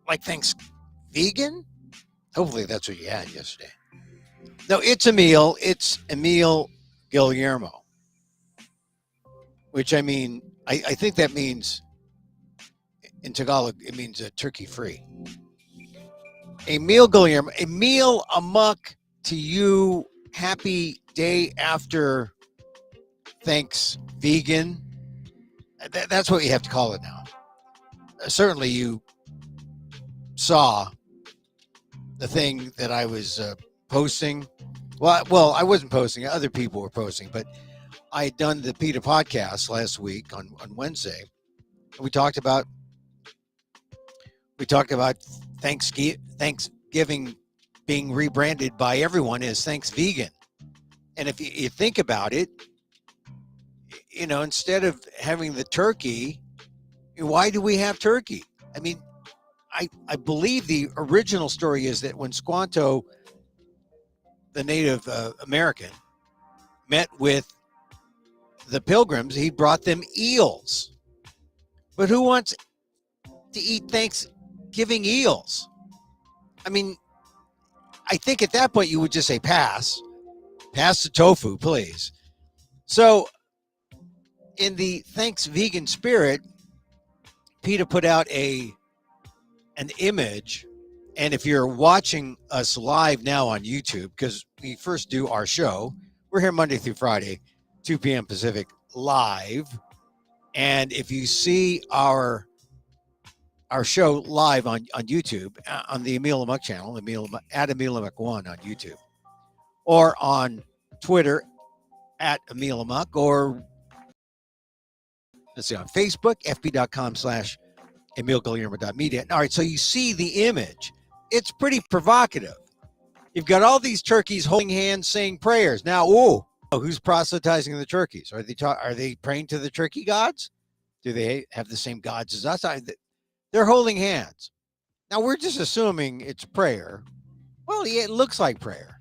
Like thanks vegan? Hopefully that's what you had yesterday. No, it's Emil. It's Emil Guillermo, which I mean, I think that means in Tagalog, it means turkey free. Emil Guillermo, Emil Amok to you. Happy day after thanks vegan. That's what you have to call it now. Certainly you saw the thing that I was posting. Well, I wasn't posting. Other people were posting, but I had done the PETA podcast last week on Wednesday. And we talked about Thanksgiving being rebranded by everyone as Thanks Vegan. And if you think about it, instead of having the turkey, why do we have turkey? I mean, I believe the original story is that when Squanto, the Native American, met with the Pilgrims, he brought them eels. But who wants to eat Thanksgiving eels? I mean, I think at that point you would just say pass the tofu, please. So in the Thanks Vegan spirit, PETA put out an image. And if you're watching us live now on YouTube, because we first do our show, we're here Monday through Friday, 2 p.m. Pacific, live. And if you see our show live on YouTube, on the Emil Amok channel, at Emil Amok 1 on YouTube, or on Twitter at Emil Amok, or let's see, on Facebook, fb.com/EmilGuillermo.media. All right, so you see the image. It's pretty provocative. You've got all these turkeys holding hands, saying prayers. Now, who's proselytizing the turkeys? Are they praying to the turkey gods? Do they have the same gods as us? They're holding hands. Now, we're just assuming it's prayer. Well, yeah, it looks like prayer.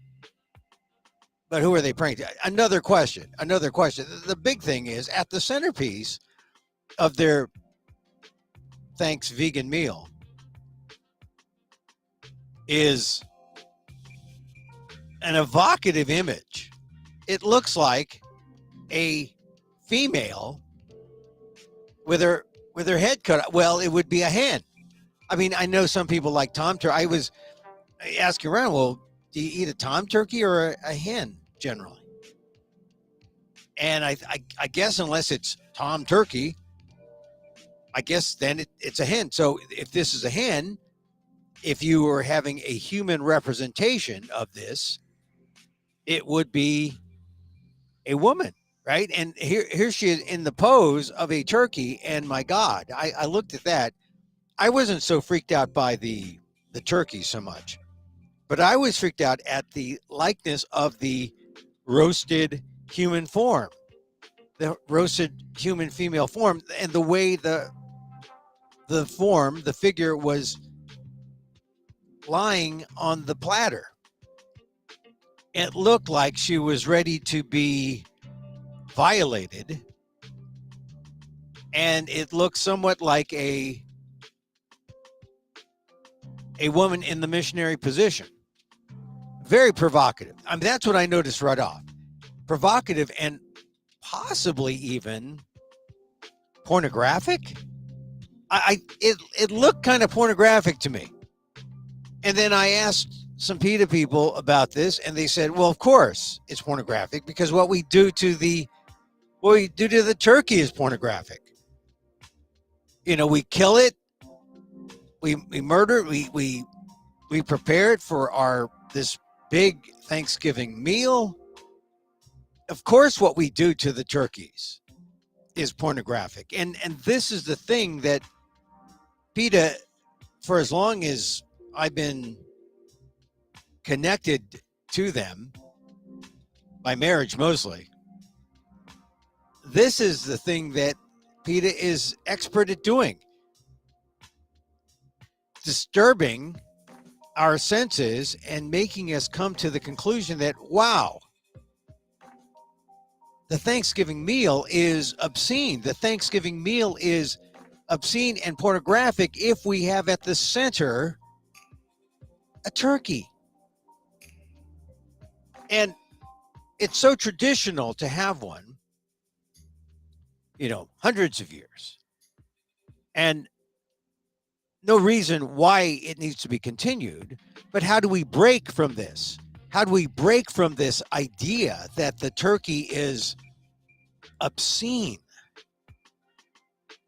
But who are they praying to? Another question. The big thing is, at the centerpiece of their Thanks Vegan meal is an evocative image. It looks like a female with her head cut. Well, it would be a hen. I mean, I know some people like tom turkey. I was asking around, well, do you eat a tom turkey or a hen generally? And I guess unless it's tom turkey, I guess then it's a hen. So if this is a hen, if you were having a human representation of this, it would be a woman, right? And here she is in the pose of a turkey. And my God, I looked at that. I wasn't so freaked out by the turkey so much, but I was freaked out at the likeness of the roasted human form, the roasted human female form, and the way the figure was lying on the platter. It looked like she was ready to be violated, and it looked somewhat like a woman in the missionary position. Very provocative. I mean, that's what I noticed right off. Provocative and possibly even pornographic. It looked kind of pornographic to me. And then I asked some PETA people about this, and they said, well, of course it's pornographic, because what we do to the turkey is pornographic. We kill it, we murder it, we prepare it for this big Thanksgiving meal. Of course, what we do to the turkeys is pornographic. And this is the thing that PETA, for as long as I've been connected to them, by marriage mostly, this is the thing that PETA is expert at doing. Disturbing our senses and making us come to the conclusion that, wow, the Thanksgiving meal is obscene. The Thanksgiving meal is obscene and pornographic if we have at the center a turkey. And it's so traditional to have one, hundreds of years. And no reason why it needs to be continued. But how do we break from this? How do we break from this idea that the turkey is obscene?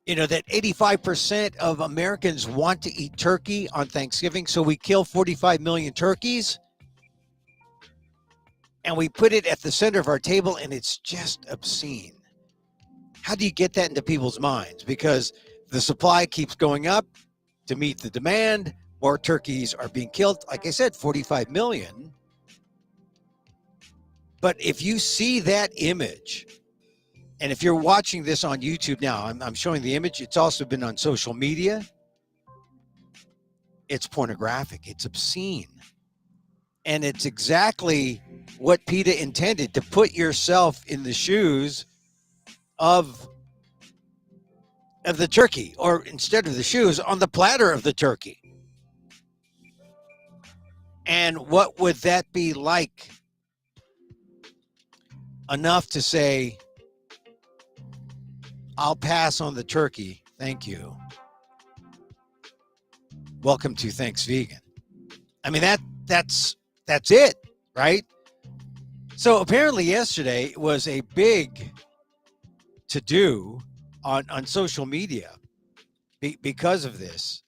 That 85% of Americans want to eat turkey on Thanksgiving, so we kill 45 million turkeys and we put it at the center of our table, and it's just obscene. How do you get that into people's minds? Because the supply keeps going up to meet the demand. More turkeys are being killed. Like I said, 45 million. But if you see that image, and if you're watching this on YouTube now, I'm showing the image. It's also been on social media. It's pornographic. It's obscene. And it's exactly what PETA intended, to put yourself in the shoes of the turkey, or instead of the shoes, on the platter of the turkey. And what would that be like? Enough to say, I'll pass on the turkey. Thank you. Welcome to Thanks Vegan. I mean, that's it, right? So apparently yesterday was a big to-do on social media because of this.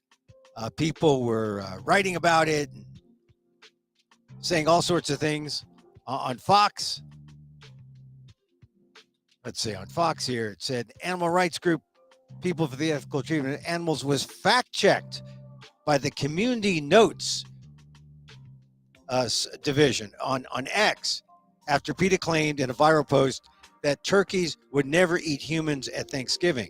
People were writing about it, and saying all sorts of things on Fox. Let's see, on Fox here, it said animal rights group People for the Ethical Treatment of Animals was fact-checked by the Community Notes division on X after PETA claimed in a viral post that turkeys would never eat humans at Thanksgiving.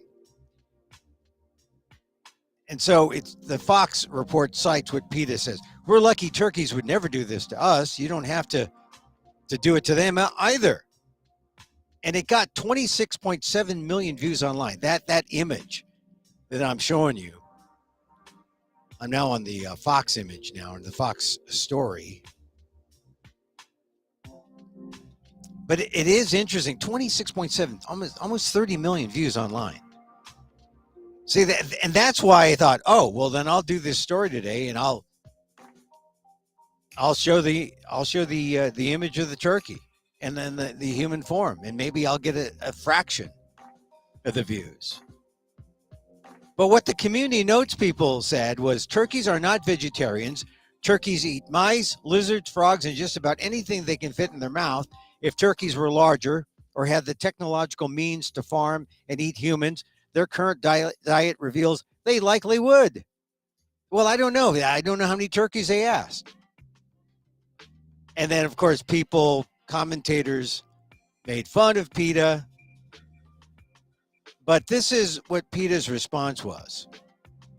And so the Fox report cites what PETA says. We're lucky turkeys would never do this to us. You don't have to do it to them either. And it got 26.7 million views online. That image that I'm showing you. I'm now on the Fox image now, and the Fox story. But it is interesting. 26.7, almost 30 million views online. See that, and that's why I thought, oh well, then I'll do this story today, and I'll show the image of the turkey, and then the human form, and maybe I'll get a fraction of the views. But what the Community Notes people said was turkeys are not vegetarians. Turkeys eat mice, lizards, frogs, and just about anything they can fit in their mouth. If turkeys were larger or had the technological means to farm and eat humans, their current diet reveals they likely would. Well, I don't know. I don't know how many turkeys they asked. And then, of course, commentators made fun of PETA. But this is what PETA's response was.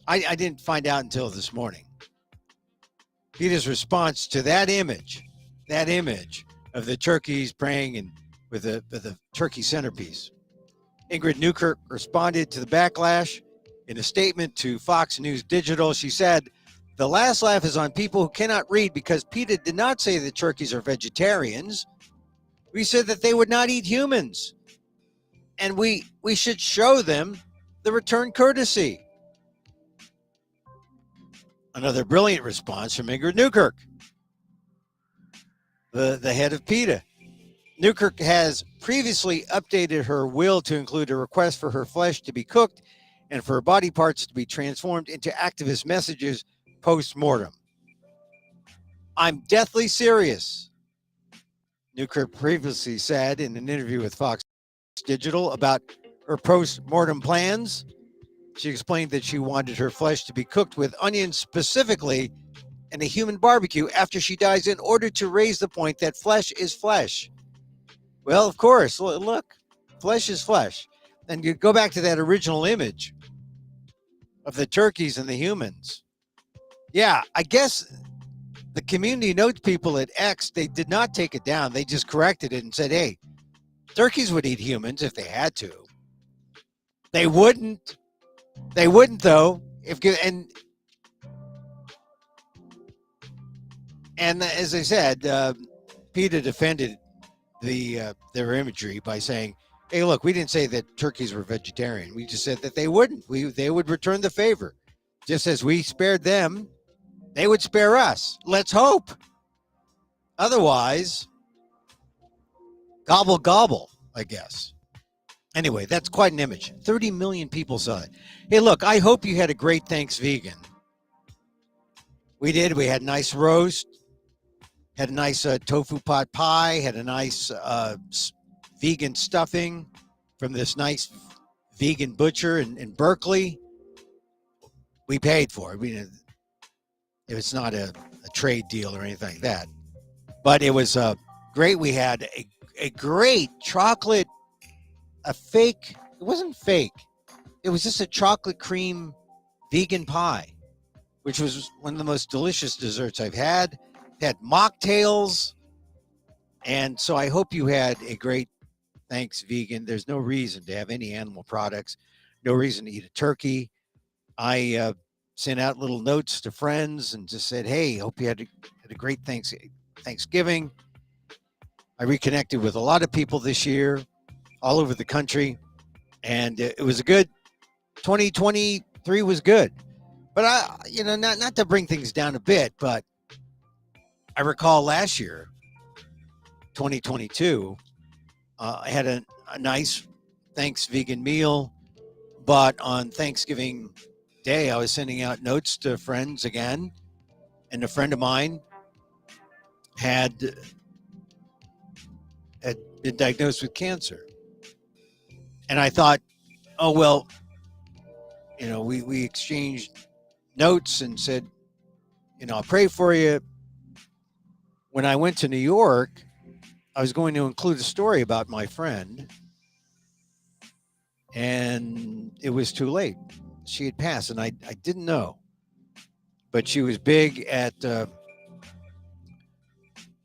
I didn't find out until this morning. PETA's response to that image of the turkeys praying and with the turkey centerpiece. Ingrid Newkirk responded to the backlash in a statement to Fox News Digital. She said, "The last laugh is on people who cannot read because PETA did not say that turkeys are vegetarians. We said that they would not eat humans. And we should show them the return courtesy." Another brilliant response from Ingrid Newkirk, the head of PETA. Newkirk has previously updated her will to include a request for her flesh to be cooked and for her body parts to be transformed into activist messages post-mortem. "I'm deathly serious," Newkirk previously said in an interview with Fox Digital about her post-mortem plans. She explained that she wanted her flesh to be cooked with onions specifically in a human barbecue after she dies in order to raise the point that flesh is flesh. Well, of course, look, flesh is flesh. And you go back to that original image of the turkeys and the humans. Yeah, I guess the Community Notes people at X, they did not take it down. They just corrected it and said, hey, turkeys would eat humans if they had to. They wouldn't They wouldn't though. And as I said, PETA defended their imagery by saying, "Hey, look, we didn't say that turkeys were vegetarian. We just said that they wouldn't. They would return the favor, just as we spared them. They would spare us. Let's hope. Otherwise, gobble gobble. I guess." Anyway, that's quite an image. 30 million people saw it. Hey, look, I hope you had a great Thanksgiving. We did. We had a nice roast, had a nice tofu pot pie, had a nice vegan stuffing from this nice vegan butcher in Berkeley. We paid for it. It's not a trade deal or anything like that. But it was great. We had a great chocolate, a fake, it wasn't fake. It was just a chocolate cream vegan pie, which was one of the most delicious desserts I've had. Had mocktails. And so I hope you had a great Thanks Vegan. There's no reason to have any animal products, no reason to eat a turkey. I sent out little notes to friends and just said, hey, hope you had a great Thanksgiving. I reconnected with a lot of people this year all over the country, and it was a good 2023 was good. But not to bring things down a bit, but I recall last year, 2022, I had a nice Thanks Vegan meal, but on Thanksgiving Day, I was sending out notes to friends again, and a friend of mine had been diagnosed with cancer. And I thought, oh, well, we exchanged notes and said, I'll pray for you. When I went to New York, I was going to include a story about my friend, and it was too late. She had passed, and I didn't know. But she was big at,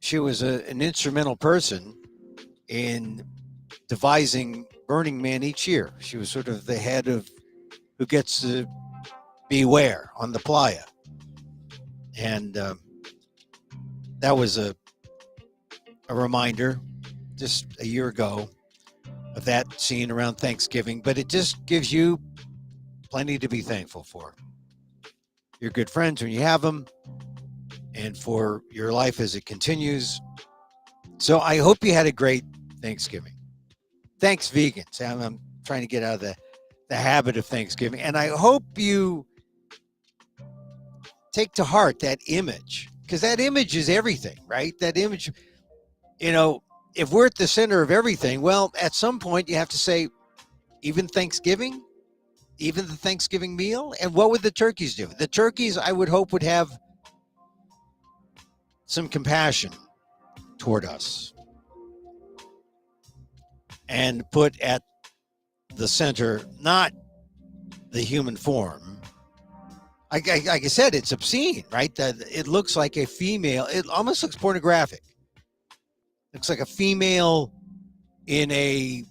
she was an instrumental person in devising Burning Man each year. She was sort of the head of who gets to be where on the playa. And that was a reminder just a year ago of that scene around Thanksgiving. But it just gives you plenty to be thankful for. Your good friends when you have them, and for your life as it continues. So I hope you had a great Thanksgiving. Thanks, vegans. I'm trying to get out of the habit of Thanksgiving. And I hope you take to heart that image, because that image is everything, right? That image, if we're at the center of everything, well, at some point you have to say, even Thanksgiving, even the Thanksgiving meal. And what would the turkeys do? The turkeys, I would hope, would have some compassion toward us and put at the center not the human form. Like I said, it's obscene, right? It looks like a female. It almost looks pornographic. Looks like a female in a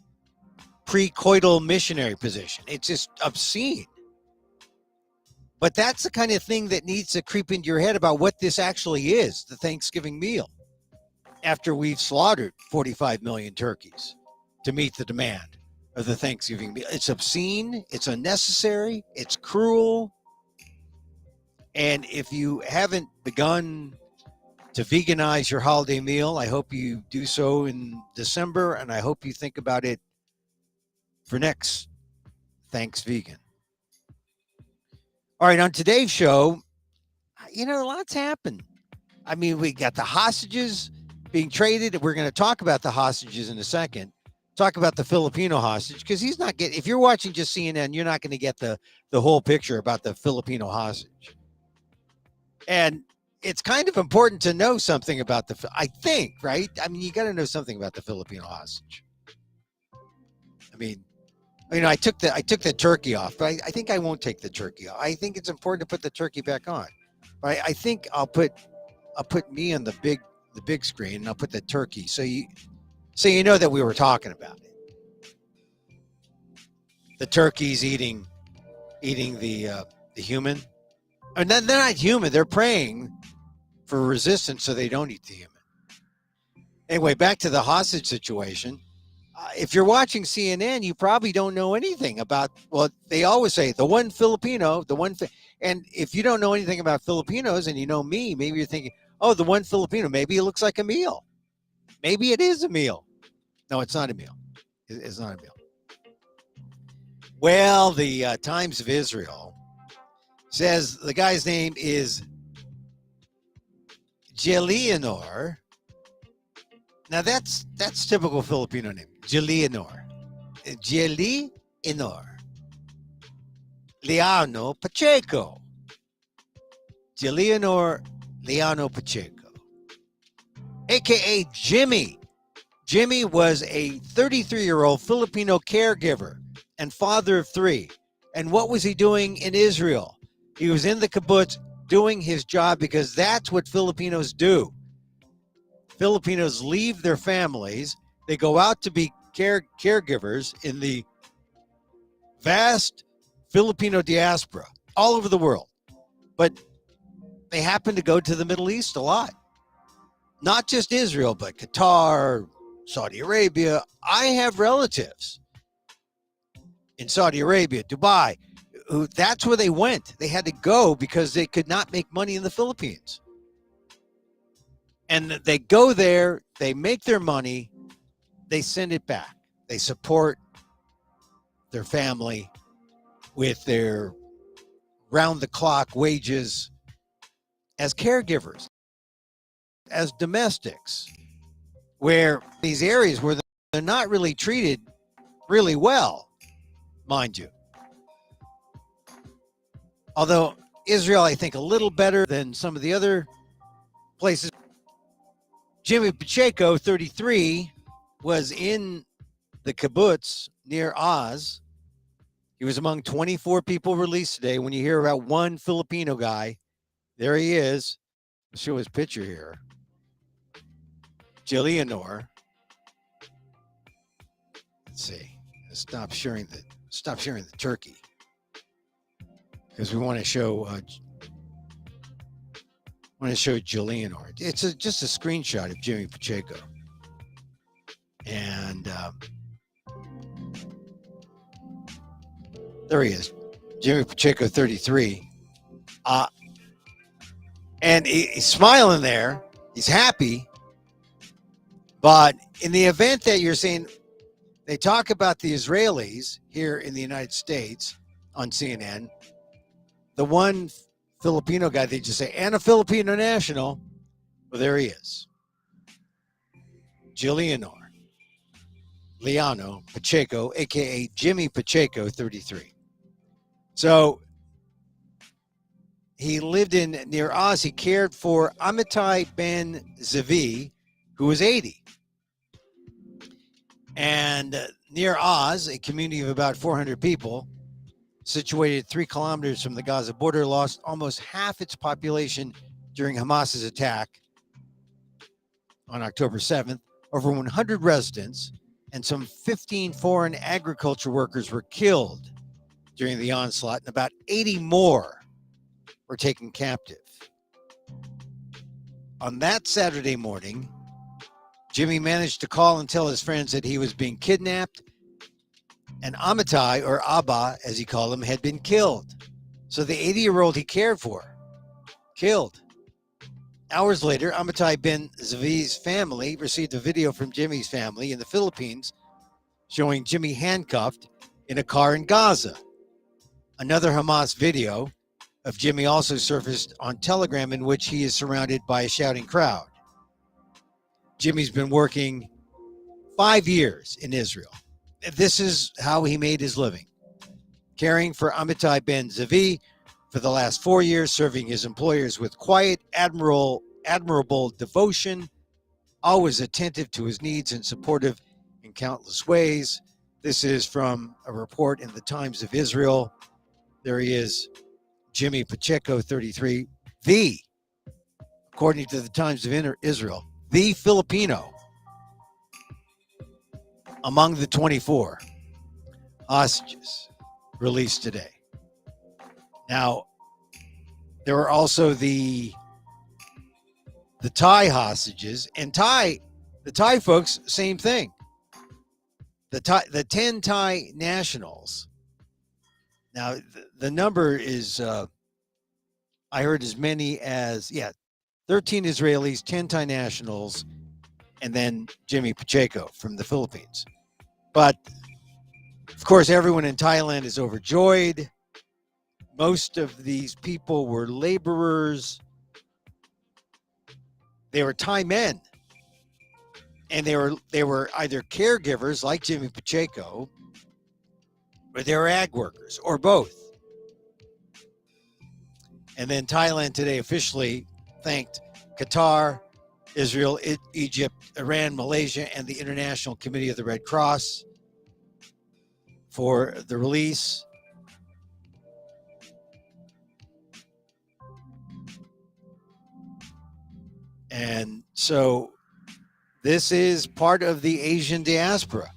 pre-coital missionary position. It's just obscene. But that's the kind of thing that needs to creep into your head about what this actually is, the Thanksgiving meal, after we've slaughtered 45 million turkeys to meet the demand of the Thanksgiving meal. It's obscene, it's unnecessary, it's cruel. And if you haven't begun to veganize your holiday meal, I hope you do so in December, and I hope you think about it for next Thanks Vegan. All right, on today's show, a lot's happened. I mean, we got the hostages being traded. We're going to talk about the hostages in a second. Talk about the Filipino hostage, because he's not getting, if you're watching just CNN, you're not going to get the whole picture about the Filipino hostage. And it's kind of important to know something about I think, right? I mean, you got to know something about the Filipino hostage. I mean, I took the turkey off, but I think I won't take the turkey off. I think it's important to put the turkey back on. But I think I'll put me on the big screen, and I'll put the turkey so you know that we were talking about it. The turkey's eating eating the human. And they're not human. They're praying for resistance so they don't eat the human. Anyway, back to the hostage situation. If you're watching CNN, you probably don't know anything about, well, they always say the one Filipino, and if you don't know anything about Filipinos and you know me, maybe you're thinking, oh, the one Filipino, maybe it looks like Emil. Maybe it is Emil. No, it's not Emil. It's not Emil. Well, the Times of Israel says the guy's name is Jelianor. Now that's typical Filipino name. Jelianor. Liano Pacheco. Jelianor Liano Pacheco, aka Jimmy. Jimmy was a 33-year-old Filipino caregiver and father of 3. And what was he doing in Israel? He was in the kibbutz doing his job because that's what Filipinos do. Filipinos leave their families. They go out to be caregivers in the vast Filipino diaspora all over the world. But they happen to go to the Middle East a lot. Not just Israel, but Qatar, Saudi Arabia. I have relatives in Saudi Arabia, Dubai, who that's where they went. They had to go because they could not make money in the Philippines. And they go there, they make their money, they send it back. They support their family with their round-the-clock wages as caregivers, as domestics, where these areas where they're not really treated really well, mind you. Although Israel, I think, a little better than some of the other places. Jimmy Pacheco, 33, was in the kibbutz near Oz. He was among 24 people released today. When you hear about one Filipino guy, there he is. I'll show his picture here. Jelianor. Let's see. Stop sharing the turkey because we want to show Jelianor. It's just a screenshot of Jimmy Pacheco, and there he is, Jimmy Pacheco, 33, and he's smiling there. He's happy, but in the event that you're saying, they talk about the Israelis here in the United States on CNN. The one Filipino guy, they just say, and a Filipino national. Well, there he is. Jelianor Liano Pacheco, a.k.a. Jimmy Pacheco, 33. So he lived in near Oz. He cared for Amitai Ben Zavi, who was 80. And near Oz, a community of about 400 people, situated 3 kilometers from the Gaza border, lost almost half its population during Hamas's attack on October 7th. Over 100 residents and some 15 foreign agriculture workers were killed during the onslaught, and about 80 more were taken captive. On that Saturday morning, Jimmy managed to call and tell his friends that he was being kidnapped, and Amitai, or Abba, as he called him, had been killed. So the 80-year-old he cared for, killed. Hours later, Amitai Ben Zavi's family received a video from Jimmy's family in the Philippines showing Jimmy handcuffed in a car in Gaza. Another Hamas video of Jimmy also surfaced on Telegram, in which he is surrounded by a shouting crowd. Jimmy's been working 5 years in Israel. This is how he made his living, caring for Amitai Ben Zavi for the last 4 years, serving his employers with quiet, admirable devotion, always attentive to his needs and supportive in countless ways. This is from a report in the Times of Israel. There he is, Jimmy Pacheco, 33, according to the Times of Israel, the Filipino among the 24 hostages released today. Now, there were also the Thai hostages, and the Thai folks, same thing. The 10 Thai nationals. Now, the number is, I heard as many as, 13 Israelis, 10 Thai nationals, and then Jimmy Pacheco from the Philippines. But, of course, everyone in Thailand is overjoyed. Most of these people were laborers. They were Thai men. And they were either caregivers like Jimmy Pacheco, or they were ag workers, or both. And then Thailand today officially thanked Qatar, Israel, Egypt, Iran, Malaysia, and the International Committee of the Red Cross for the release. And so this is part of the Asian diaspora.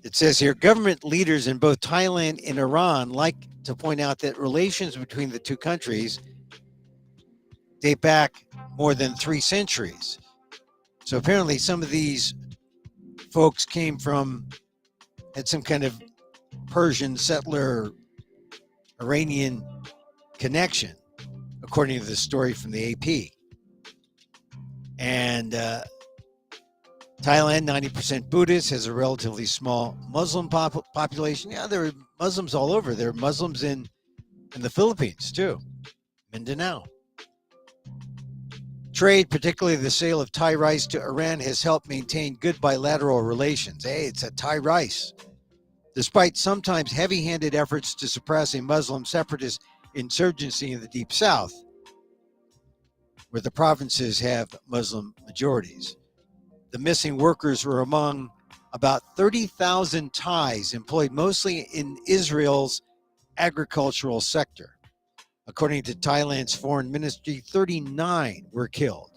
It says here, government leaders in both Thailand and Iran like to point out that relations between the two countries date back more than 3 centuries. So apparently some of these folks had some kind of Persian settler Iranian connection, according to the story from the AP. And Thailand, 90% Buddhist, has a relatively small Muslim population. Yeah, there are Muslims all over. There are Muslims in the Philippines too, Mindanao. Trade, particularly the sale of Thai rice to Iran, has helped maintain good bilateral relations. Hey, it's a Thai rice. Despite sometimes heavy-handed efforts to suppress a Muslim separatist insurgency in the Deep South, where the provinces have Muslim majorities. The missing workers were among about 30,000 Thais employed mostly in Israel's agricultural sector. According to Thailand's foreign ministry, 39 were killed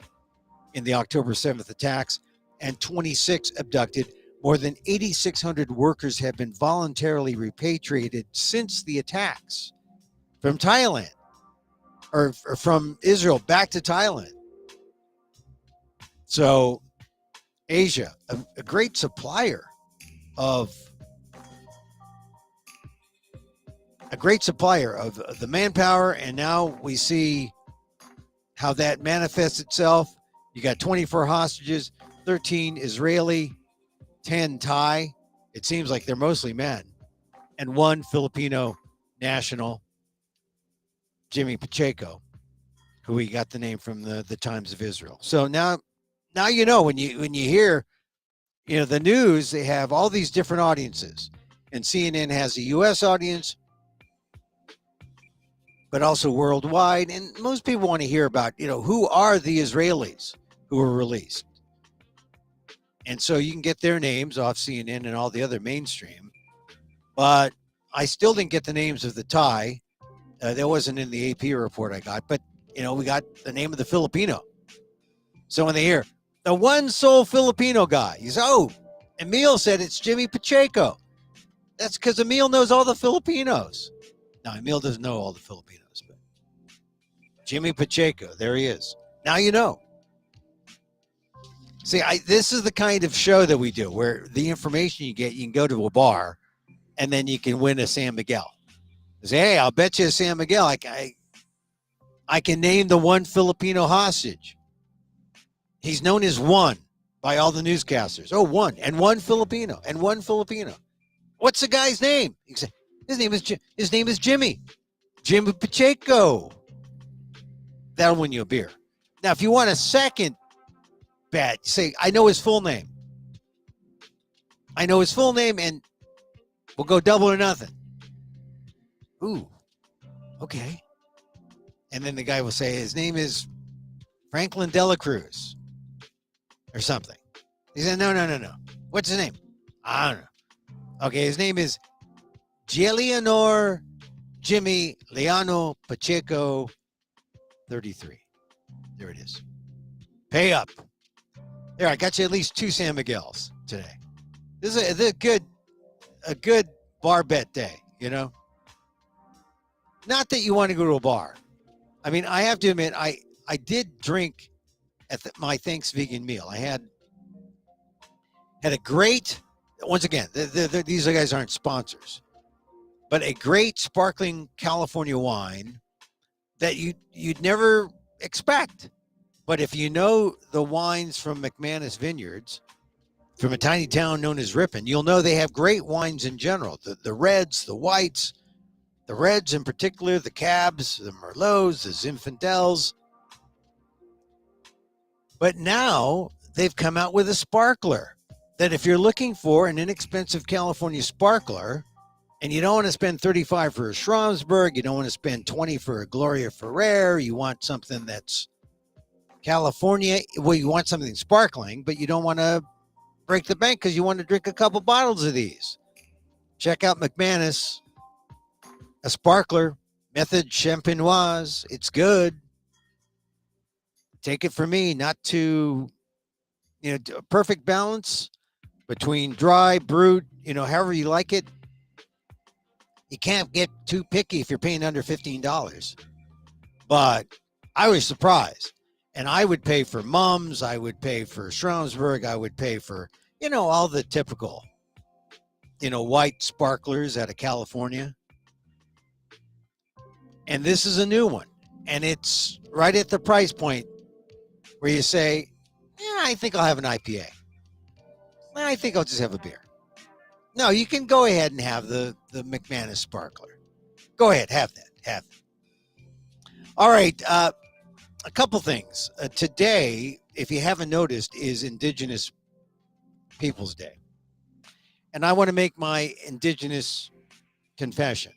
in the October 7th attacks and 26 abducted. More than 8,600 workers have been voluntarily repatriated since the attacks from Thailand or from Israel back to Thailand. So Asia, a great supplier of the manpower, and now we see how that manifests itself. You got 24 hostages, 13 Israeli, 10 Thai. It seems like they're mostly men, and 1 Filipino national, Jimmy Pacheco, who we got the name from the Times of Israel. So now you know, when you hear, the news, they have all these different audiences, and CNN has a U.S. audience, but also worldwide. And most people want to hear about, who are the Israelis who were released. And so you can get their names off CNN and all the other mainstream. But I still didn't get the names of the Thai. That wasn't in the AP report I got. But, we got the name of the Filipino. So when they hear the one sole Filipino guy, you say, oh, Emil said it's Jimmy Pacheco. That's because Emil knows all the Filipinos. Now, Emil doesn't know all the Filipinos, but Jimmy Pacheco, there he is. Now you know. See, this is the kind of show that we do, where the information you get, you can go to a bar, and then you can win a San Miguel. Say, hey, I'll bet you a San Miguel. I can name the one Filipino hostage. He's known as one by all the newscasters. Oh, one, and one Filipino, and one Filipino. What's the guy's name? His name is Jimmy Pacheco. That'll win you a beer. Now, if you want a second bet, say, I know his full name. And we'll go double or nothing. Ooh, okay. And then the guy will say his name is Franklin Dela Cruz or something. He said, no. What's his name? I don't know. Okay, his name is Giuliano Jimmy Leano Pacheco 33. There it is. Pay up. There, I got you at least 2 San Miguel's today. This is a good bar bet day, you know? Not that you want to go to a bar. I mean, I have to admit, I did drink at my Thanks Vegan meal. I had a great, once again, these guys aren't sponsors, but a great sparkling California wine that you'd never expect. But if you know the wines from McManus Vineyards, from a tiny town known as Ripon, you'll know they have great wines in general. The reds, the whites, the reds in particular, the Cabs, the Merlots, the Zinfandels. But now they've come out with a sparkler that if you're looking for an inexpensive California sparkler, and you don't want to spend $35 for a Schramsberg, you don't want to spend $20 for a Gloria Ferrer, you want something that's California, well, you want something sparkling, but you don't want to break the bank because you want to drink a couple bottles of these. Check out McManus, a sparkler, Method Champenoise. It's good. Take it from me, not too, a perfect balance between dry, brut, however you like it. You can't get too picky if you're paying under $15. But I was surprised. And I would pay for Mums. I would pay for Schramsberg. I would pay for, all the typical, white sparklers out of California. And this is a new one. And it's right at the price point where you say, I think I'll have an IPA. I think I'll just have a beer. No, you can go ahead and have the McManus sparkler. Go ahead, have that. Have it. All right, a couple things. Today, if you haven't noticed, is Indigenous Peoples Day. And I want to make my Indigenous confession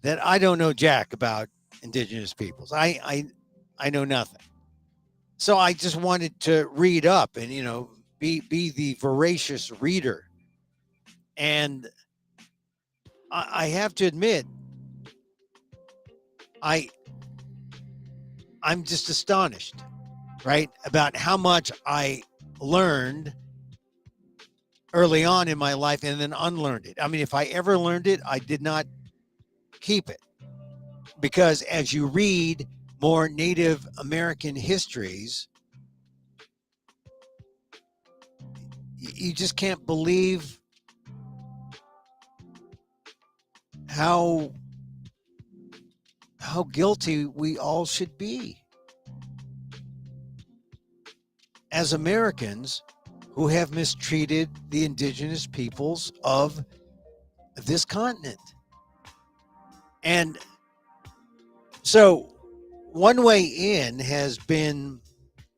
that I don't know jack about Indigenous peoples. I know nothing. So I just wanted to read up and, be the voracious reader. And I have to admit, I'm just astonished, right, about how much I learned early on in my life and then unlearned it. I mean, if I ever learned it, I did not keep it. Because as you read more Native American histories, you just can't believe how guilty we all should be as Americans who have mistreated the indigenous peoples of this continent. And so one way in has been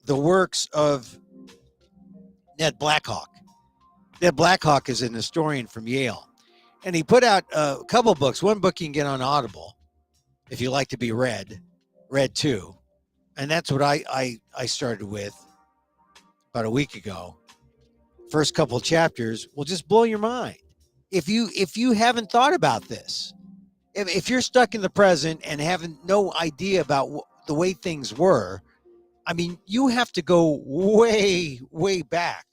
the works of Ned Blackhawk. Ned Blackhawk is an historian from Yale. And he put out a couple books. One book you can get on Audible if you like to be read too. And that's what I started with about a week ago. First couple chapters will just blow your mind. If you haven't thought about this, if you're stuck in the present and having no idea about the way things were, I mean, you have to go way, way back.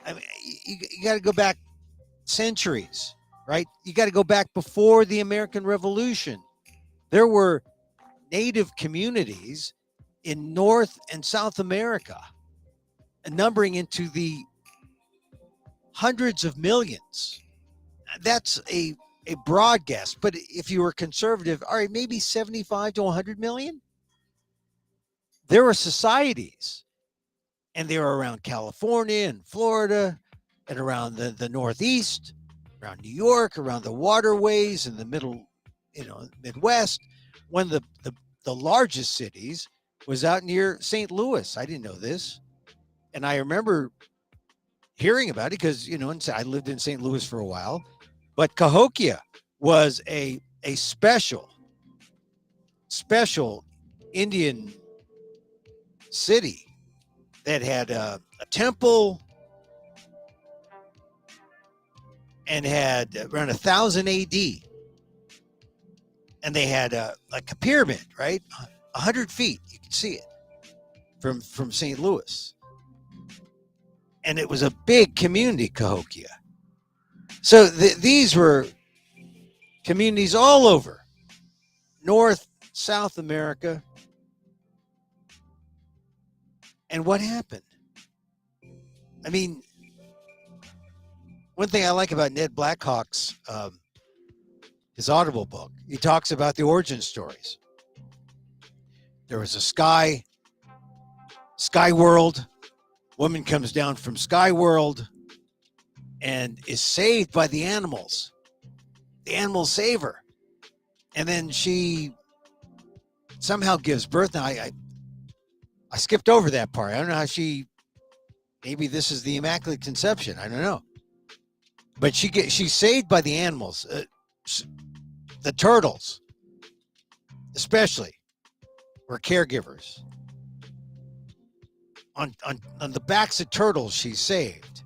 I mean, you got to go back centuries, right? You got to go back before the American Revolution. There were native communities in North and South America, numbering into the hundreds of millions. That's a broad guess, but if you were conservative, all right, maybe 75 to 100 million. There were societies, and they were around California and Florida and around the Northeast, around New York, around the waterways in the middle, Midwest, when the largest cities was out near St. Louis. I didn't know this. And I remember hearing about it because, I lived in St. Louis for a while, but Cahokia was a special Indian city that had a temple and had around 1000 AD. And they had like a pyramid, right? 100 feet. You can see it. from St. Louis. And it was a big community, Cahokia. So these were communities all over North, South America. And what happened? I mean, one thing I like about Ned Blackhawk's his Audible book, he talks about the origin stories. There was a sky world. Woman comes down from sky world and is saved by the animals. The animals save her. And then she somehow gives birth. Now, I skipped over that part. I don't know how maybe this is the Immaculate Conception. I don't know. But she's saved by the animals. The turtles, especially, were caregivers. On the backs of turtles, she's saved.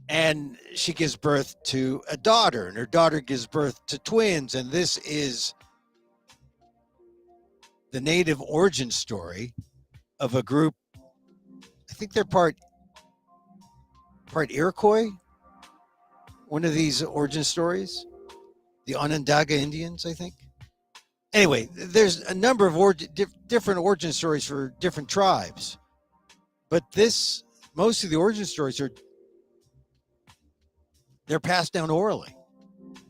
And she gives birth to a daughter, and her daughter gives birth to twins. And this is the native origin story of a group. I think they're part Iroquois. One of these origin stories, the Onondaga Indians, I think. Anyway, there's a number of different origin stories for different tribes, but most of the origin stories they're passed down orally.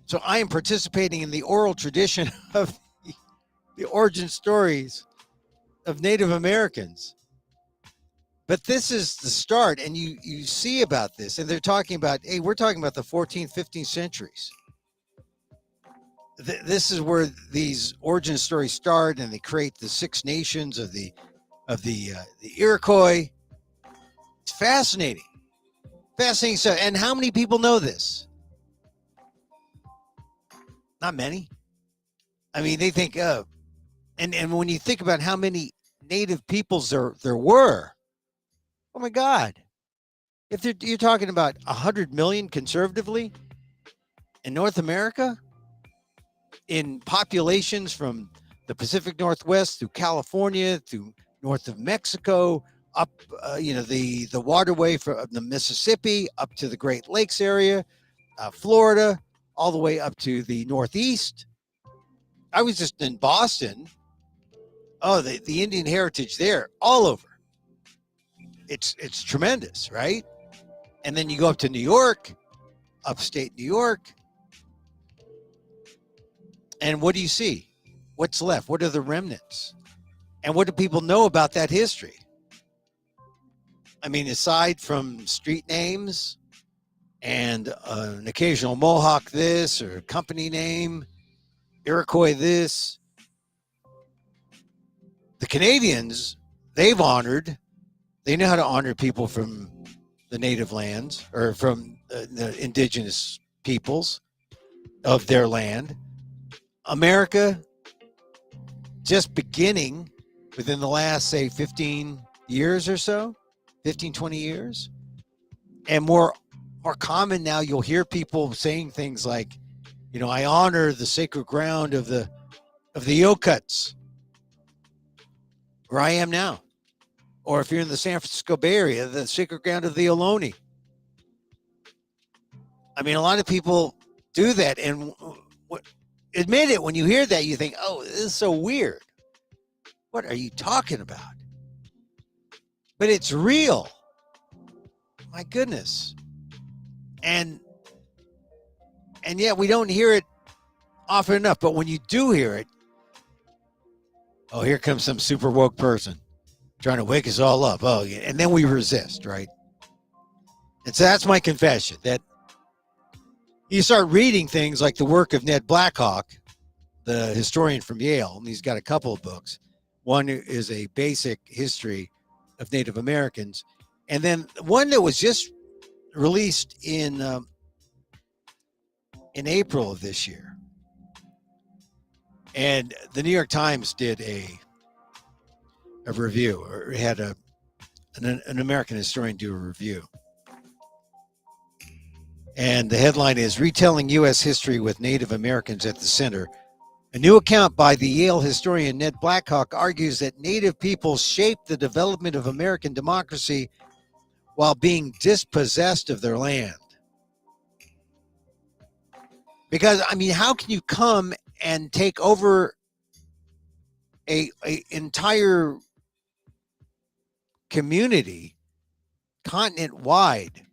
So I am participating in the oral tradition of the origin stories of Native Americans. But this is the start, and you see about this, and they're talking about, hey, we're talking about the 14th, 15th centuries. This is where these origin stories start, and they create the Six Nations of the Iroquois. It's fascinating stuff. And how many people know this? Not many. I mean, they think, and when you think about how many native peoples there were, oh my God! If you're talking about 100 million conservatively in North America, in populations from the Pacific Northwest through California, through north of Mexico, up the waterway from the Mississippi up to the Great Lakes area, Florida, all the way up to the Northeast. I was just in Boston. Oh, the Indian heritage there, all over. It's tremendous, right? And then you go up to New York, upstate New York, and what do you see? What's left? What are the remnants? And what do people know about that history? I mean, aside from street names and an occasional Mohawk this or company name, Iroquois this, the Canadians, they know how to honor people from the native lands or from the indigenous peoples of their land. America, just beginning within the last, say, 15 years or so, 15, 20 years, and more common now, you'll hear people saying things like, I honor the sacred ground of the Yokuts, where I am now. Or if you're in the San Francisco Bay Area, the sacred ground of the Ohlone. I mean, a lot of people do that. And admit it, when you hear that, you think, oh, this is so weird. What are you talking about? But it's real. My goodness. And yet we don't hear it often enough. But when you do hear it, oh, here comes some super woke person trying to wake us all up. Oh, yeah. And then we resist, right? And so that's my confession, that you start reading things like the work of Ned Blackhawk, the historian from Yale, and he's got a couple of books. One is a basic history of Native Americans, and then one that was just released in April of this year. And the New York Times did a review, or had an American historian do a review. And the headline is "Retelling U.S. History with Native Americans at the Center," A new account by the Yale historian Ned Blackhawk argues that Native peoples shaped the development of American democracy while being dispossessed of their land. Because, I mean, how can you come and take over a entire community continent wide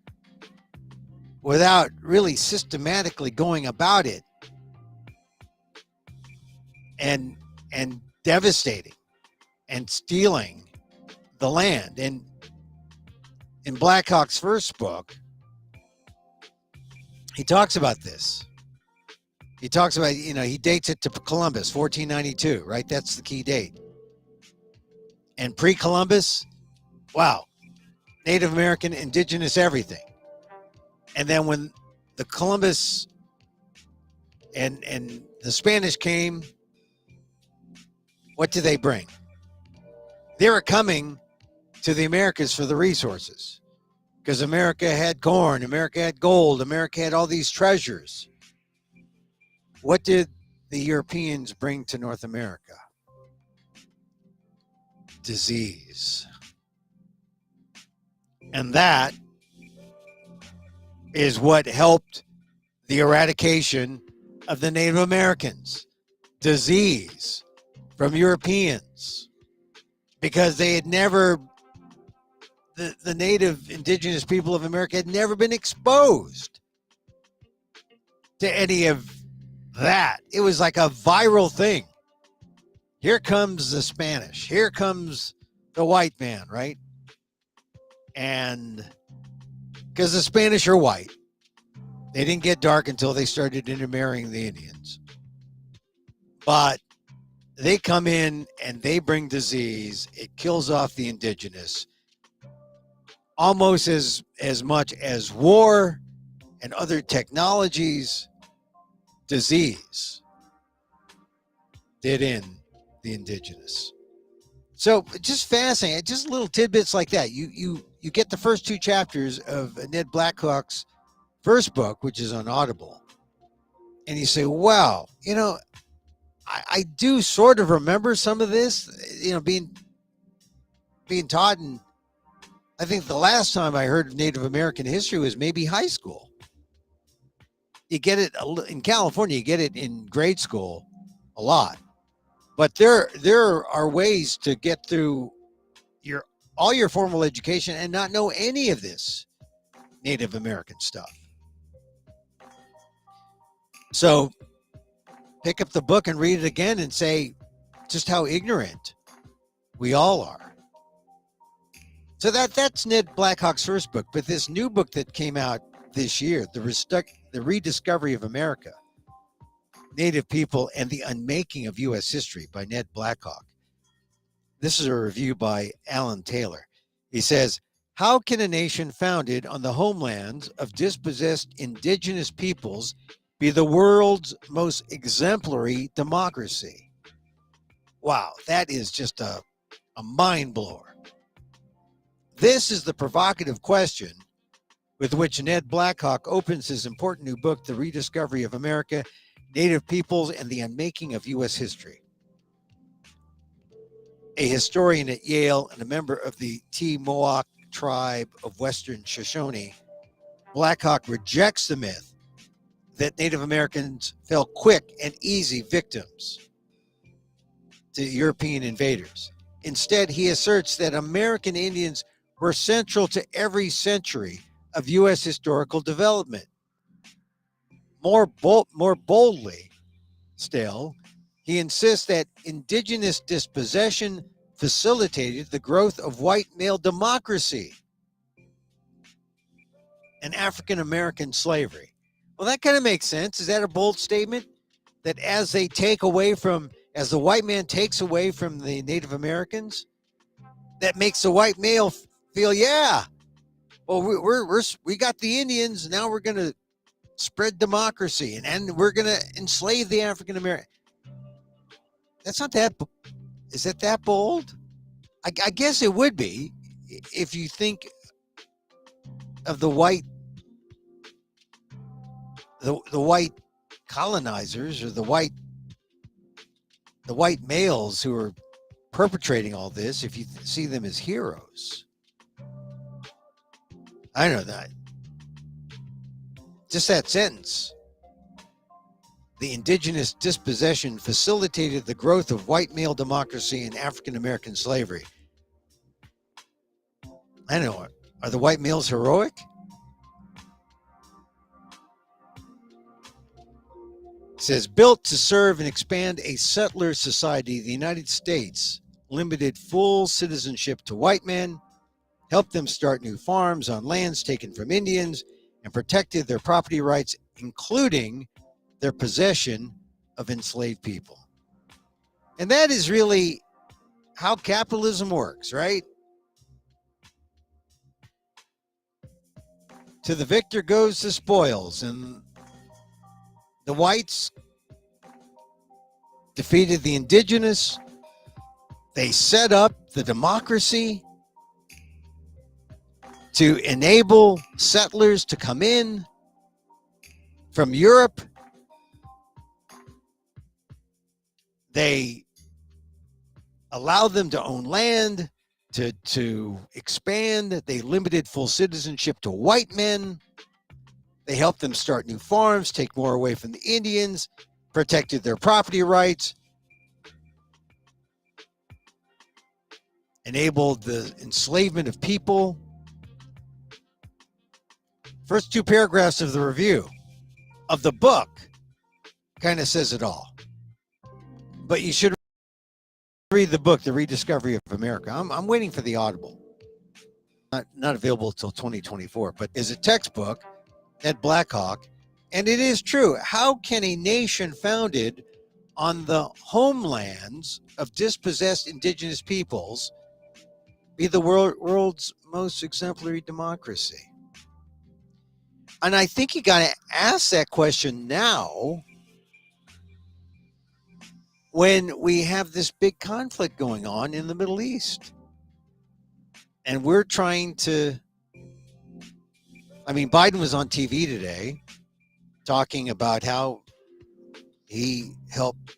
without really systematically going about it and devastating and stealing the land? And in Blackhawk's first book, he talks about this. He talks about, he dates it to Columbus, 1492, right? That's the key date. And pre-Columbus, wow, Native American, indigenous, everything. And then when the Columbus and the Spanish came, what did they bring? They were coming to the Americas for the resources, because America had corn, America had gold, America had all these treasures. What did the Europeans bring to North America? Disease. And that is what helped the eradication of the Native Americans. Disease from Europeans. Because they had never, the native indigenous people of America had never been exposed to any of that. It was like a viral thing. Here comes the Spanish. Here comes the white man, right? And because the Spanish are white, they didn't get dark until they started intermarrying the Indians. But they come in and they bring disease. It kills off the indigenous almost as much as war and other technologies. Disease did in the indigenous. So just fascinating. Just little tidbits like that. You get the first two chapters of Ned Blackhawk's first book, which is on Audible, and you say, wow, I do sort of remember some of this, being taught. And I think the last time I heard of Native American history was maybe high school. You get it in California, you get it in grade school a lot. But there are ways to get through all your formal education and not know any of this Native American stuff. So pick up the book and read it again and say just how ignorant we all are. So that's Ned Blackhawk's first book. But this new book that came out this year, The Rediscovery of America, Native People and the Unmaking of U.S. History by Ned Blackhawk. This is a review by Alan Taylor. He says, how can a nation founded on the homelands of dispossessed indigenous peoples be the world's most exemplary democracy? Wow, that is just a mind blower. This is the provocative question with which Ned Blackhawk opens his important new book, The Rediscovery of America, Native Peoples and the Unmaking of U.S. History. A historian at Yale and a member of the T-Mohawk tribe of Western Shoshone, Blackhawk rejects the myth that Native Americans fell quick and easy victims to European invaders. Instead, he asserts that American Indians were central to every century of U.S. historical development. More boldly still, he insists that indigenous dispossession facilitated the growth of white male democracy and African American slavery. Well, that kind of makes sense. Is that a bold statement? That as the white man takes away from the Native Americans, that makes the white male feel, yeah, well, we got the Indians. Now we're going to spread democracy and we're going to enslave the African American. That's not that. Is it that bold? I guess it would be if you think of the white colonizers or the white the white males who are perpetrating all this, if you see them as heroes. I don't know that. Just that sentence. The indigenous dispossession facilitated the growth of white male democracy and African American slavery. I don't know. Are the white males heroic? It says, built to serve and expand a settler society, the United States limited full citizenship to white men, helped them start new farms on lands taken from Indians, and protected their property rights, including their possession of enslaved people. And that is really how capitalism works, right? To the victor goes the spoils, and the whites defeated the indigenous. They set up the democracy to enable settlers to come in from Europe. They allowed them to own land, to expand. They limited full citizenship to white men. They helped them start new farms, take more away from the Indians, protected their property rights, enabled the enslavement of people. First two paragraphs of the review of the book kind of says it all. But you should read the book, The Rediscovery of America. I'm waiting for the Audible. Not available until 2024, but is a textbook at Blackhawk. And it is true. How can a nation founded on the homelands of dispossessed indigenous peoples be the world's most exemplary democracy? And I think you got to ask that question now when we have this big conflict going on in the Middle East. And we're trying to, Biden was on TV today talking about how he helped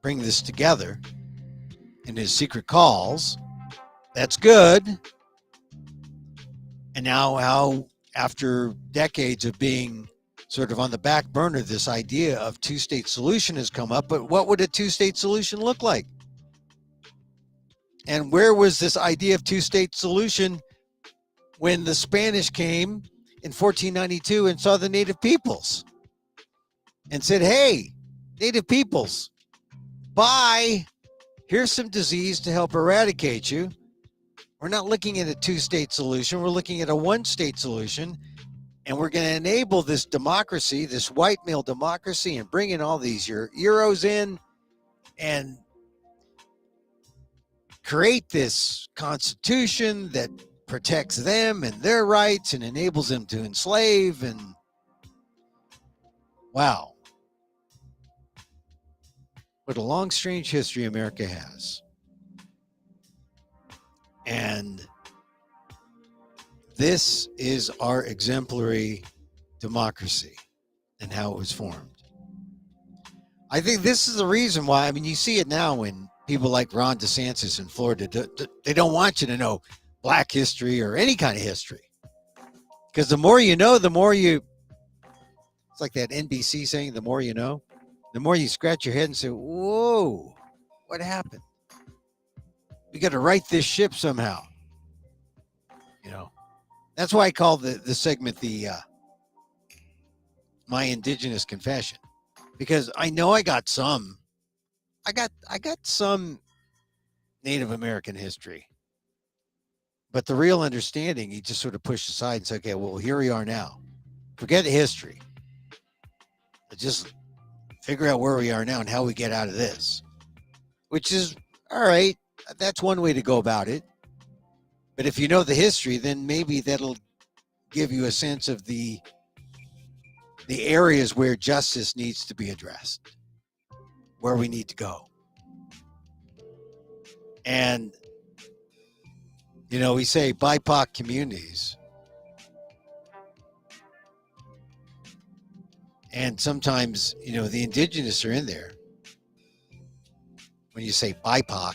bring this together in his secret calls. That's good. And now how, after decades of being sort of on the back burner, this idea of two-state solution has come up. But what would a two-state solution look like? And where was this idea of two-state solution when the Spanish came in 1492 and saw the native peoples and said, hey, native peoples, bye, here's some disease to help eradicate you. We're not looking at a two-state solution. We're looking at a one-state solution. And we're going to enable this democracy, this white male democracy, and bring in all these Euros in and create this constitution that protects them and their rights and enables them to enslave. And wow, what a long, strange history America has. And this is our exemplary democracy and how it was formed. I think this is the reason why, you see it now when people like Ron DeSantis in Florida, they don't want you to know black history or any kind of history. Because the more you know, the more you, it's like that NBC saying, the more you know, the more you scratch your head and say, whoa, what happened? We got to right this ship somehow. That's why I call the segment my Indigenous confession, because I know I got some Native American history, but the real understanding, you just sort of push aside and say, okay, well, here we are now. Forget the history. Just figure out where we are now and how we get out of this, which is all right. That's one way to go about it. But if you know the history, then maybe that'll give you a sense of the areas where justice needs to be addressed, where we need to go. And, we say BIPOC communities. And sometimes, the indigenous are in there. when you say BIPOC,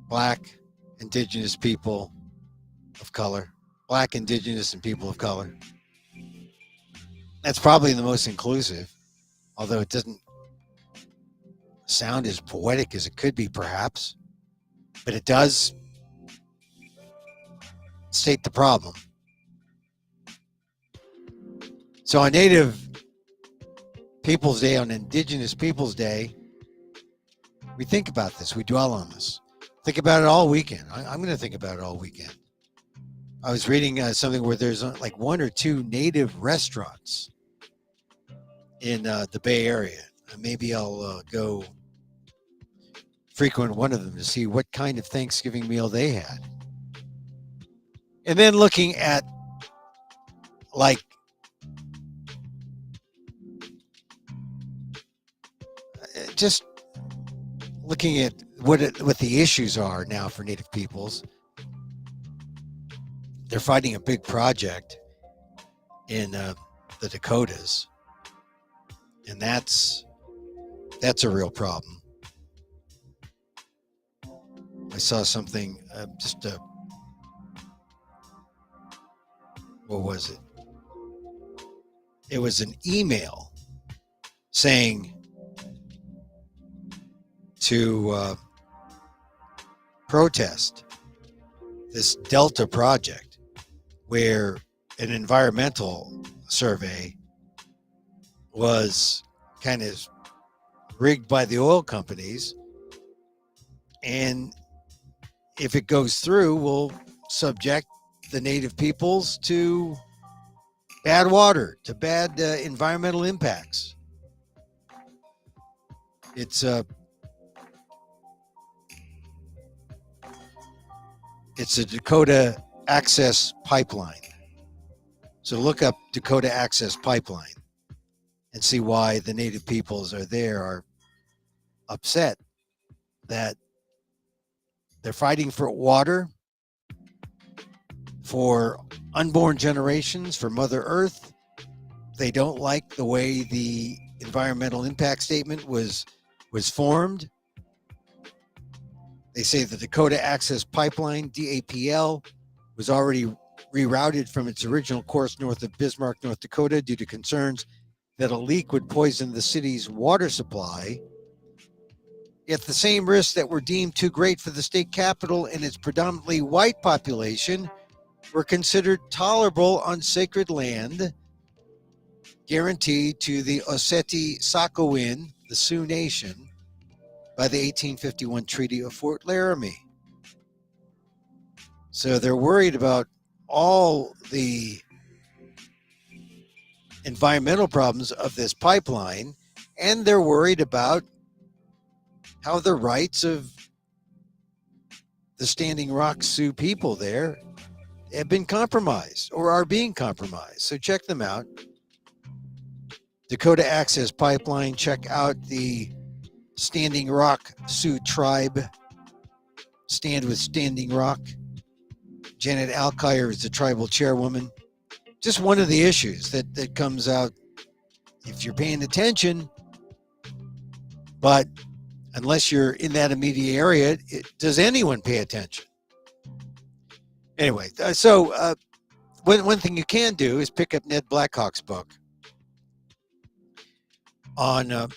Black, Indigenous people of color, Black, Indigenous, and people of color. That's probably the most inclusive, although it doesn't sound as poetic as it could be, perhaps, but it does state the problem. So on Native Peoples Day, on Indigenous Peoples Day, we think about this, we dwell on this. Think about it all weekend. I'm going to think about it all weekend. I was reading something where there's like 1 or 2 native restaurants in the Bay Area. Maybe I'll go frequent one of them to see what kind of Thanksgiving meal they had. And then looking at like just looking at what the issues are now for Native peoples. They're fighting a big project in the Dakotas, and that's a real problem. I saw something what was it? It was an email saying to protest this Delta project, where an environmental survey was kind of rigged by the oil companies, and if it goes through, will subject the Native peoples to bad water, to bad environmental impacts. It's a Dakota Access Pipeline. So look up Dakota Access Pipeline and see why the Native peoples are upset that they're fighting for water, for unborn generations, for Mother Earth. They don't like the way the environmental impact statement was formed. They say the Dakota Access Pipeline, DAPL, was already rerouted from its original course north of Bismarck, North Dakota, due to concerns that a leak would poison the city's water supply. Yet the same risks that were deemed too great for the state capital and its predominantly white population were considered tolerable on sacred land guaranteed to the Oseti-Sakowin, the Sioux Nation, by the 1851 Treaty of Fort Laramie. So they're worried about all the environmental problems of this pipeline, and they're worried about how the rights of the Standing Rock Sioux people there have been compromised or are being compromised. So check them out. Dakota Access Pipeline. Check out the Standing Rock Sioux Tribe. Stand with Standing Rock. Janet Alkire is the tribal chairwoman. Just one of the issues that comes out if you're paying attention, but unless you're in that immediate area, does anyone pay attention? Anyway, so one thing you can do is pick up Ned Blackhawk's book on,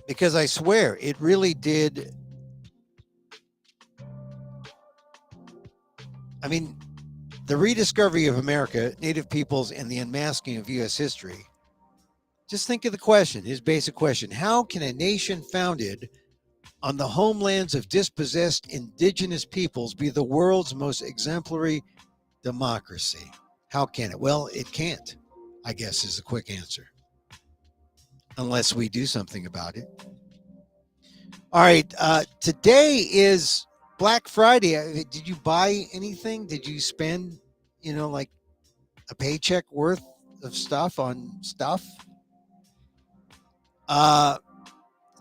because I swear it really did. I mean, the rediscovery of America, Native peoples, and the unmasking of U.S. history. Just think of the question, his basic question: how can a nation founded on the homelands of dispossessed indigenous peoples be the world's most exemplary democracy? How can it? Well, it can't, I guess, is the quick answer, unless we do something about it. All right, today is Black Friday. Did you buy anything? Did you spend, like a paycheck worth of stuff on stuff?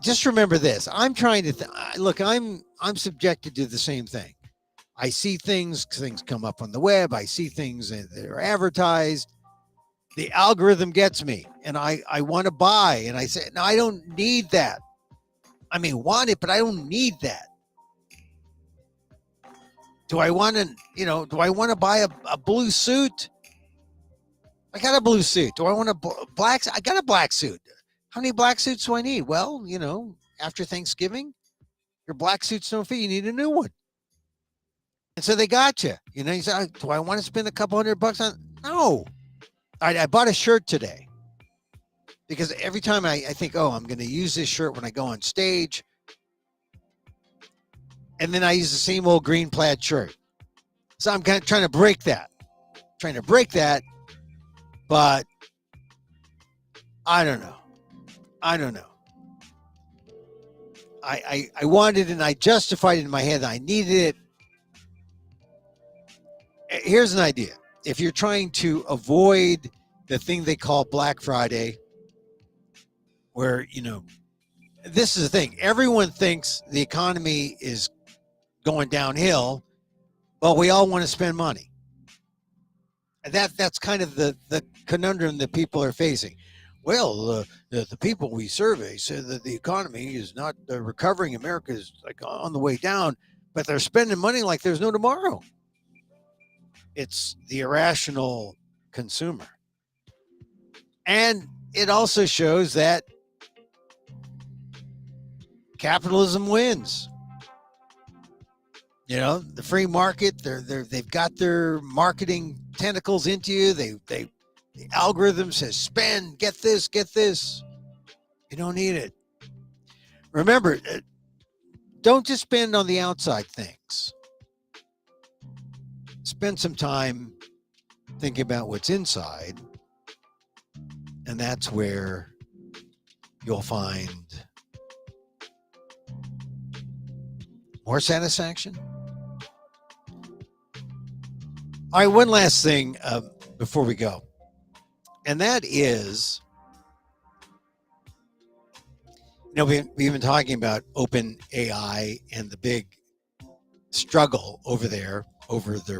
Just remember this. I'm trying to look. I'm subjected to the same thing. I see things come up on the web. I see things that are advertised. the algorithm gets me, and I want to buy, and I say, no, I don't need that. I may want it, but I don't need that. Do I want to, do I want to buy a blue suit? I got a blue suit. Do I want a black? I got a black suit. How many black suits do I need? Well, after Thanksgiving, your black suits don't fit. You need a new one. And so they got you. You say, do I want to spend a couple $100 on? No. I bought a shirt today because every time I think, oh, I'm going to use this shirt when I go on stage. And then I use the same old green plaid shirt. So I'm kind of trying to break that. But I don't know. I wanted it, and I justified it in my head that I needed it. Here's an idea. If you're trying to avoid the thing they call Black Friday, where, this is the thing. Everyone thinks the economy is going downhill, but we all want to spend money. And that's kind of the conundrum that people are facing. Well, the people we survey said that the economy is not recovering. America is like on the way down, but they're spending money like there's no tomorrow. It's the irrational consumer. And it also shows that capitalism wins. The free market, they've got their marketing tentacles into you. The algorithm says, spend, get this. You don't need it. Remember, don't just spend on the outside things. Spend some time thinking about what's inside, and that's where you'll find more satisfaction. All right, one last thing before we go, and that is, we've been talking about open AI and the big struggle over their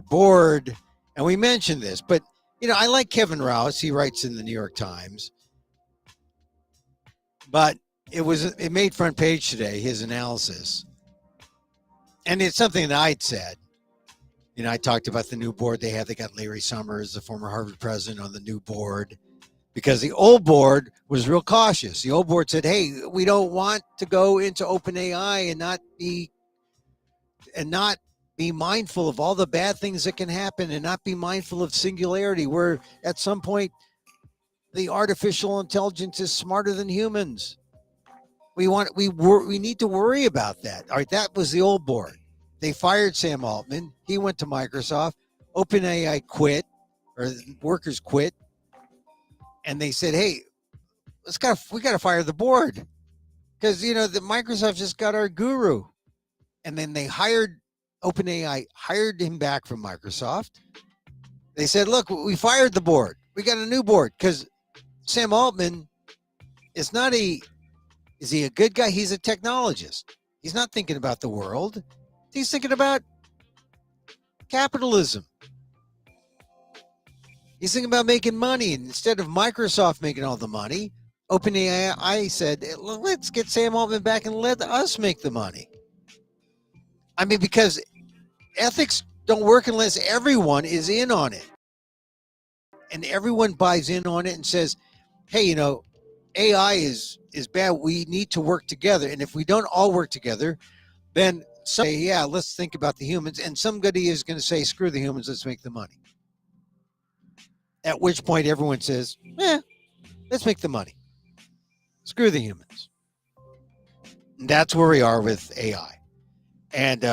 board, and we mentioned this, but I like Kevin Rouse. He writes in the New York Times, but it made front page today, his analysis, and it's something that I'd said. I talked about the new board they have. They got Larry Summers, the former Harvard president, on the new board, because the old board was real cautious. The old board said, hey, we don't want to go into open AI and not be mindful of all the bad things that can happen, and not be mindful of singularity, where at some point the artificial intelligence is smarter than humans. We need to worry about that. All right, that was the old board. They fired Sam Altman. He went to Microsoft. OpenAI quit, or workers quit, and they said, "Hey, we got to fire the board because the Microsoft just got our guru." And then they OpenAI hired him back from Microsoft. They said, "Look, we fired the board. We got a new board because Sam Altman is not is he a good guy? He's a technologist. He's not thinking about the world. He's thinking about capitalism. He's thinking about making money. And instead of Microsoft making all the money, OpenAI said, let's get Sam Altman back and let us make the money." I mean, because ethics don't work unless everyone is in on it. And everyone buys in on it and says, hey, AI is bad. We need to work together. And if we don't all work together, then say, yeah, let's think about the humans. And somebody is going to say, screw the humans, let's make the money. At which point everyone says, let's make the money. Screw the humans. And that's where we are with AI. And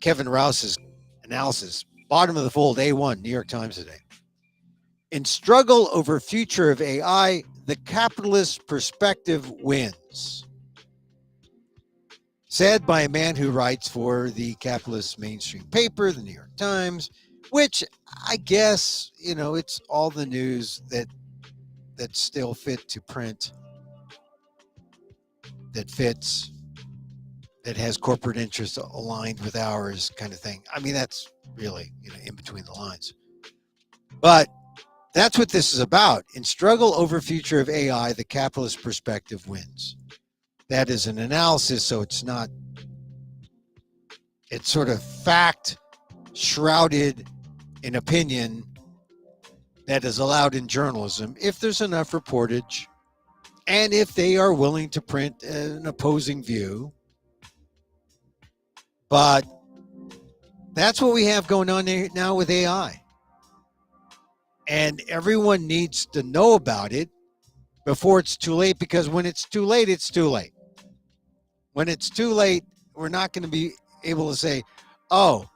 Kevin Rouse's analysis, bottom of the fold, A1, New York Times today. In struggle over future of AI, the capitalist perspective wins. Said by a man who writes for the capitalist mainstream paper, the New York Times, which I guess, it's all the news that's still fit to print, that fits, that has corporate interests aligned with ours, kind of thing. I mean, that's really, in between the lines. But That's what this is about. In struggle over future of AI, the capitalist perspective wins. That is an analysis, so it's sort of fact shrouded in opinion that is allowed in journalism if there's enough reportage and if they are willing to print an opposing view. But that's what we have going on now with AI. And everyone needs to know about it before it's too late, because when it's too late, it's too late. When it's too late, we're not going to be able to say, oh,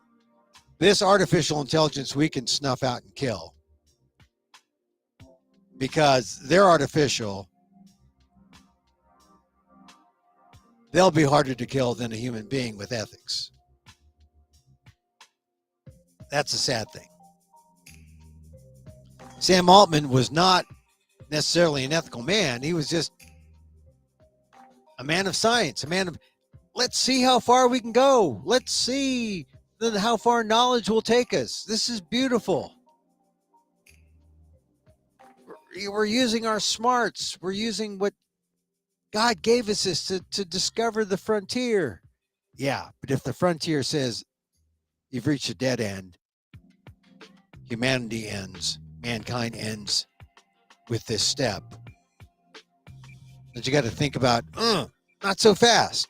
this artificial intelligence we can snuff out and kill because they're artificial. They'll be harder to kill than a human being with ethics. That's a sad thing. Sam Altman was not necessarily an ethical man. He was just a man of science, a man of, let's see how far we can go. Let's see how far knowledge will take us. This is beautiful. We're using our smarts. We're using what God gave us this to discover the frontier. Yeah, but if the frontier says you've reached a dead end, humanity ends, mankind ends with this step, that you got to think about, not so fast.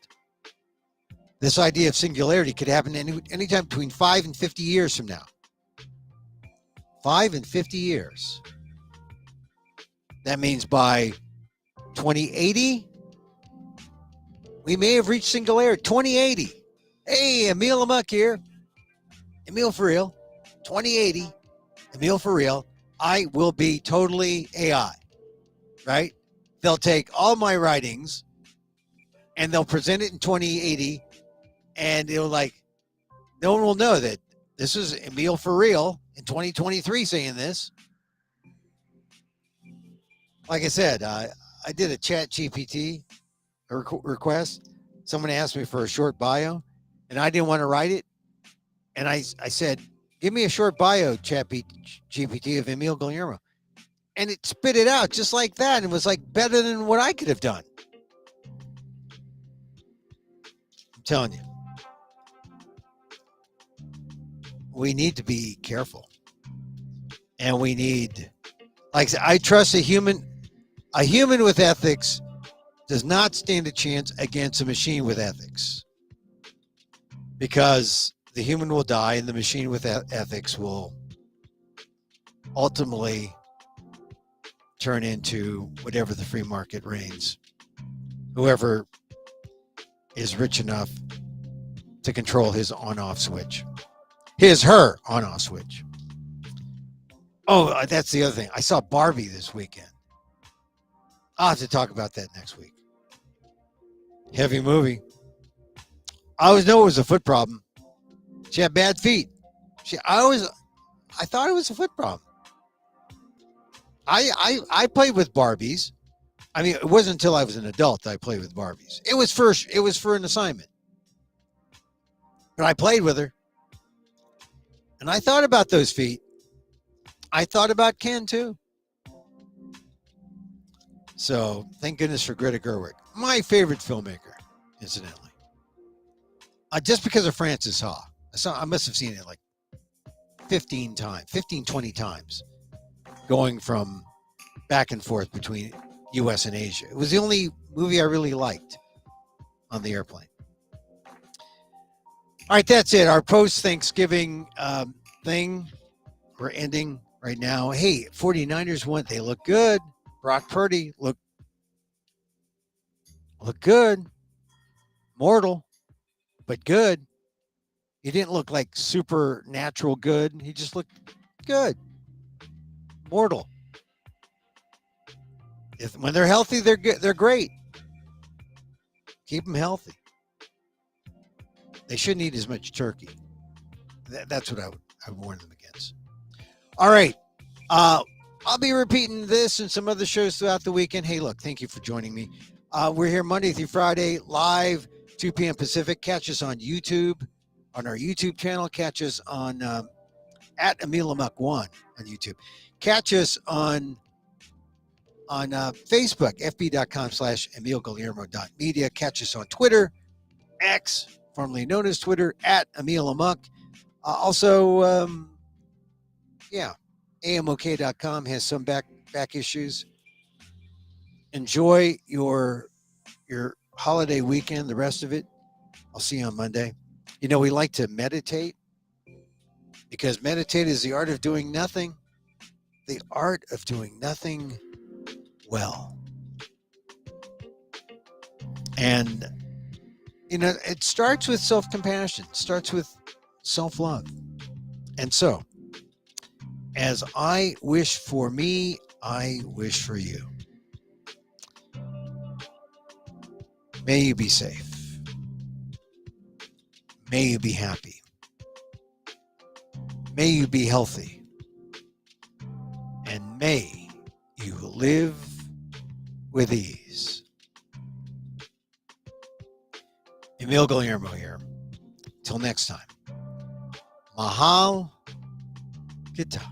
This idea of singularity could happen anytime between 5 and 50 years from now. 5 and 50 years. That means by 2080, we may have reached singularity. 2080. Hey, Emil Amok here. Emil for real. 2080. Emil for real. I will be totally AI, right? They'll take all my writings and they'll present it in 2080, and it'll no one will know that this is Emil for real in 2023 saying this. Like I said, I did a chat GPT request. Someone asked me for a short bio and I didn't want to write it. And I said, give me a short bio, chat GPT of Emil Guillermo. And it spit it out just like that. And it was better than what I could have done. I'm telling you. We need to be careful. And we need, I trust a human with ethics does not stand a chance against a machine with ethics, because the human will die and the machine with ethics will ultimately turn into whatever the free market reigns. Whoever is rich enough to control his on-off switch. Her on-off switch. Oh, that's the other thing. I saw Barbie this weekend. I'll have to talk about that next week. Heavy movie. I always know it was a foot problem. She had bad feet. I thought it was a foot problem. I played with Barbies. I mean, it wasn't until I was an adult that I played with Barbies. It was for an assignment. But I played with her. And I thought about those feet. I thought about Ken too. So thank goodness for Greta Gerwig. My favorite filmmaker, incidentally. Just because of Frances Ha. I must have seen it 15 times, 20 times, going from back and forth between U.S. and Asia. It was the only movie I really liked on the airplane. All right, that's it. Our post-Thanksgiving thing. We're ending right now. Hey, 49ers won. They look good. Brock Purdy look good. Mortal, but good. He didn't look like supernatural good. He just looked good. Mortal. When they're healthy, they're good. They're great. Keep them healthy. They shouldn't eat as much turkey. That's what I would warn them against. All right. I'll be repeating this and some other shows throughout the weekend. Hey, look, thank you for joining me. We're here Monday through Friday, live, 2 p.m. Pacific. Catch us on YouTube, on our YouTube channel. Catch us on at Emil Amok 1 on YouTube. Catch us on Facebook, fb.com/EmilGuillermo.media. Catch us on Twitter, X, formerly known as Twitter, at Emil Amok. AMOK.com has some back issues. Enjoy your holiday weekend, the rest of it. I'll see you on Monday. You know, we like to meditate because meditate is the art of doing nothing. The art of doing nothing well. And, you know, it starts with self-compassion, starts with self-love. And so, as I wish for me, I wish for you. May you be safe. May you be happy. May you be healthy. And may you live with ease. Emil Guillermo here. Till next time. Mahal Kita.